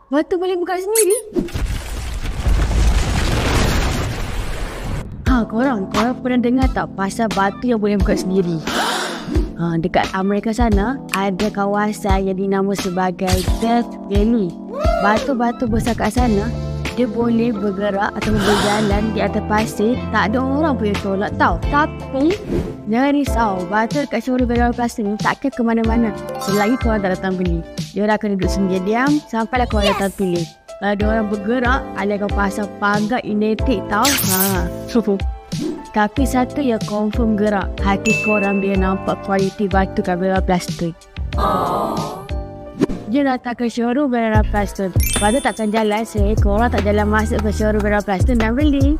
Batu boleh buka sendiri? Korang pernah dengar tak pasal batu yang boleh buka sendiri? Dekat Amerika sana, ada kawasan yang dinama sebagai Death Valley. Batu-batu besar kat sana, dia boleh bergerak atau berjalan di atas pasir. Tak ada orang boleh tolak tau. Tapi, jangan risau, batu dekat showroom barang plastik ni takkan ke mana-mana selagi korang tak datang beli. Dia akan duduk sendiri diam sampailah korang datang pilih. Kalau dia orang bergerak, ada kau pasang pagar inetik tau. Tapi satu yang confirm gerak, hati korang bila nampak kualiti batu kat barang plastik. Dia datang ke showroom barang plastik. Batu takkan jalan korang tak jalan masuk ke showroom barang plastik dan beli.